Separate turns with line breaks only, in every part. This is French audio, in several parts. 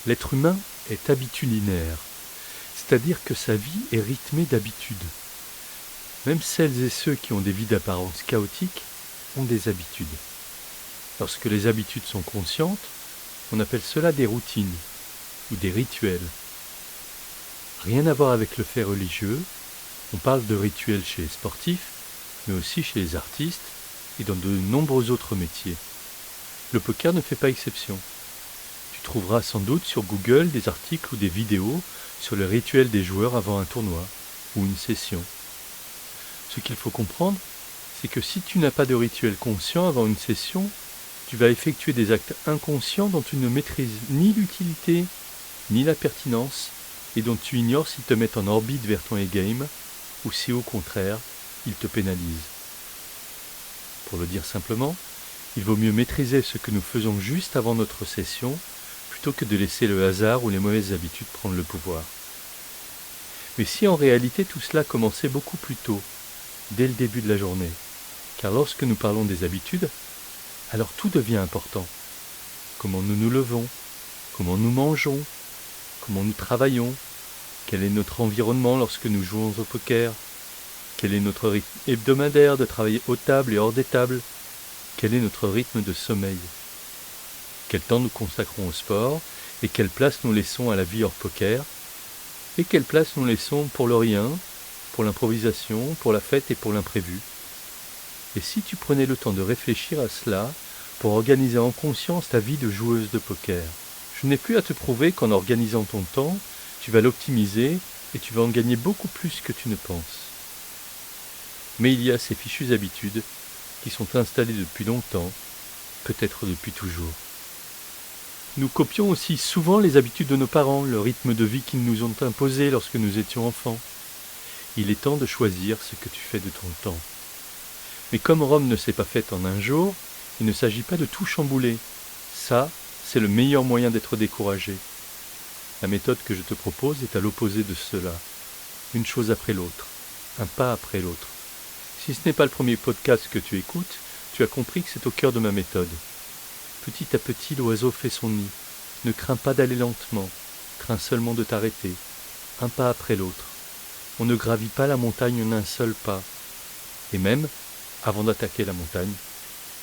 L'être humain est habitudinaire, c'est-à-dire que sa vie est rythmée d'habitudes. Même celles et ceux qui ont des vies d'apparence chaotiques ont des habitudes. Lorsque les habitudes sont conscientes, on appelle cela des routines ou des rituels. Rien à voir avec le fait religieux, on parle de rituels chez les sportifs, mais aussi chez les artistes et dans de nombreux autres métiers. Le poker ne fait pas exception. Tu trouveras sans doute sur Google des articles ou des vidéos sur le rituel des joueurs avant un tournoi ou une session. Ce qu'il faut comprendre, c'est que si tu n'as pas de rituel conscient avant une session, tu vas effectuer des actes inconscients dont tu ne maîtrises ni l'utilité, ni la pertinence, et dont tu ignores s'ils te mettent en orbite vers ton e-game, ou si au contraire, ils te pénalisent. Pour le dire simplement, il vaut mieux maîtriser ce que nous faisons juste avant notre session, plutôt que de laisser le hasard ou les mauvaises habitudes prendre le pouvoir. Mais si en réalité tout cela commençait beaucoup plus tôt, dès le début de la journée, car lorsque nous parlons des habitudes, alors tout devient important. Comment nous nous levons, comment nous mangeons, comment nous travaillons, quel est notre environnement lorsque nous jouons au poker, quel est notre rythme hebdomadaire de travailler aux tables et hors des tables, quel est notre rythme de sommeil, quel temps nous consacrons au sport et quelle place nous laissons à la vie hors poker, et quelle place nous laissons pour le rien, pour l'improvisation, pour la fête et pour l'imprévu. Et si tu prenais le temps de réfléchir à cela pour organiser en conscience ta vie de joueuse de poker, je n'ai plus à te prouver qu'en organisant ton temps, tu vas l'optimiser et tu vas en gagner beaucoup plus que tu ne penses. Mais il y a ces fichues habitudes qui sont installées depuis longtemps, peut-être depuis toujours. Nous copions aussi souvent les habitudes de nos parents, le rythme de vie qu'ils nous ont imposé lorsque nous étions enfants. Il est temps de choisir ce que tu fais de ton temps. Mais comme Rome ne s'est pas faite en un jour, il ne s'agit pas de tout chambouler. Ça, c'est le meilleur moyen d'être découragé. La méthode que je te propose est à l'opposé de cela. Une chose après l'autre, un pas après l'autre. Si ce n'est pas le premier podcast que tu écoutes, tu as compris que c'est au cœur de ma méthode. Petit à petit, l'oiseau fait son nid. Ne crains pas d'aller lentement, crains seulement de t'arrêter, un pas après l'autre. On ne gravit pas la montagne en un seul pas. Et même, avant d'attaquer la montagne,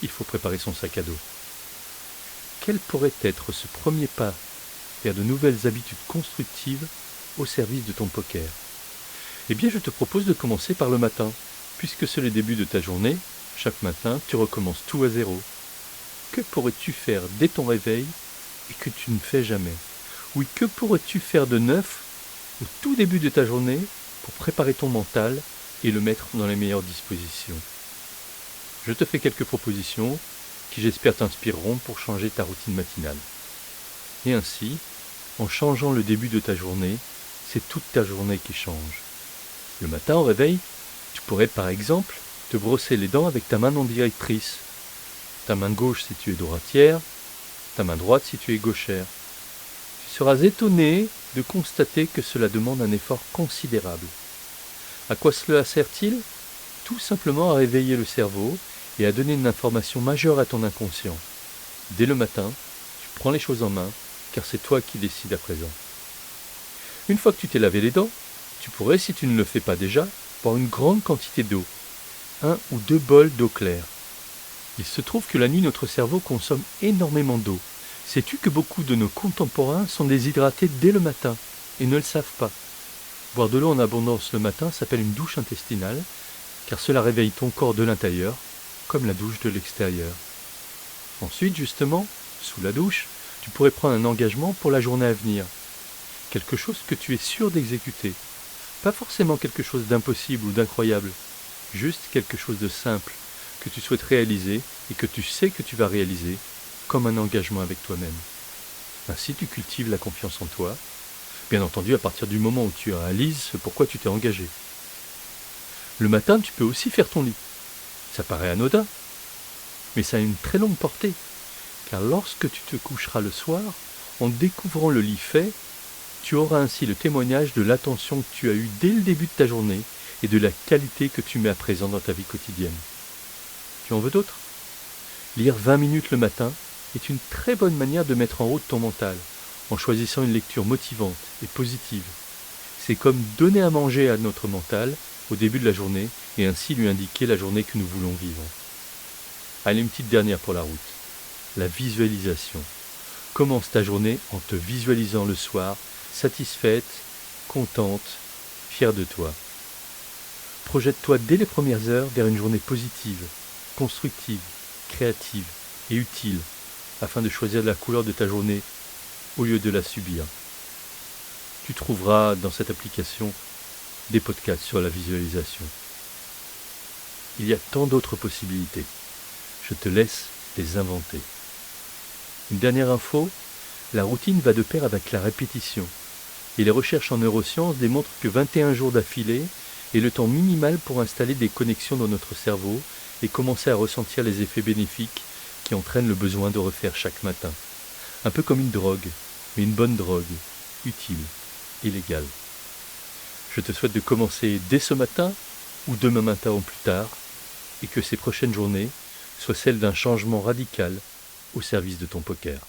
il faut préparer son sac à dos. Quel pourrait être ce premier pas vers de nouvelles habitudes constructives au service de ton poker? Eh bien, je te propose de commencer par le matin, puisque c'est le début de ta journée. Chaque matin, tu recommences tout à zéro. Que pourrais-tu faire dès ton réveil et que tu ne fais jamais? Oui, que pourrais-tu faire de neuf au tout début de ta journée pour préparer ton mental et le mettre dans les meilleures dispositions? Je te fais quelques propositions qui j'espère t'inspireront pour changer ta routine matinale. Et ainsi, en changeant le début de ta journée, c'est toute ta journée qui change. Le matin au réveil, tu pourrais par exemple te brosser les dents avec ta main non directrice. Ta main gauche si tu es droitière, ta main droite si tu es gauchère. Tu seras étonné de constater que cela demande un effort considérable. À quoi cela sert-il? Tout simplement à réveiller le cerveau et à donner une information majeure à ton inconscient. Dès le matin, tu prends les choses en main, car c'est toi qui décides à présent. Une fois que tu t'es lavé les dents, tu pourrais, si tu ne le fais pas déjà, boire une grande quantité d'eau, 1 ou 2 bols d'eau claire. Il se trouve que la nuit, notre cerveau consomme énormément d'eau. Sais-tu que beaucoup de nos contemporains sont déshydratés dès le matin et ne le savent pas? Boire de l'eau en abondance le matin s'appelle une douche intestinale, car cela réveille ton corps de l'intérieur, comme la douche de l'extérieur. Ensuite, justement, sous la douche, tu pourrais prendre un engagement pour la journée à venir. Quelque chose que tu es sûr d'exécuter. Pas forcément quelque chose d'impossible ou d'incroyable, juste quelque chose de simple, que tu souhaites réaliser et que tu sais que tu vas réaliser, comme un engagement avec toi-même. Ainsi, tu cultives la confiance en toi, bien entendu à partir du moment où tu réalises ce pourquoi tu t'es engagé. Le matin, tu peux aussi faire ton lit. Ça paraît anodin, mais ça a une très longue portée, car lorsque tu te coucheras le soir, en découvrant le lit fait, tu auras ainsi le témoignage de l'attention que tu as eue dès le début de ta journée et de la qualité que tu mets à présent dans ta vie quotidienne. Tu en veux d'autres? Lire 20 minutes le matin est une très bonne manière de mettre en route ton mental, en choisissant une lecture motivante et positive. C'est comme donner à manger à notre mental au début de la journée et ainsi lui indiquer la journée que nous voulons vivre. Allez, une petite dernière pour la route. La visualisation. Commence ta journée en te visualisant le soir, satisfaite, contente, fière de toi. Projette-toi dès les premières heures vers une journée positive, constructive, créative et utile, afin de choisir la couleur de ta journée au lieu de la subir. Tu trouveras dans cette application des podcasts sur la visualisation. Il y a tant d'autres possibilités. Je te laisse les inventer. Une dernière info, la routine va de pair avec la répétition. Et les recherches en neurosciences démontrent que 21 jours d'affilée est le temps minimal pour installer des connexions dans notre cerveau et commencer à ressentir les effets bénéfiques qui entraînent le besoin de refaire chaque matin. Un peu comme une drogue, mais une bonne drogue, utile et légale. Je te souhaite de commencer dès ce matin ou demain matin ou plus tard, et que ces prochaines journées soient celles d'un changement radical au service de ton poker.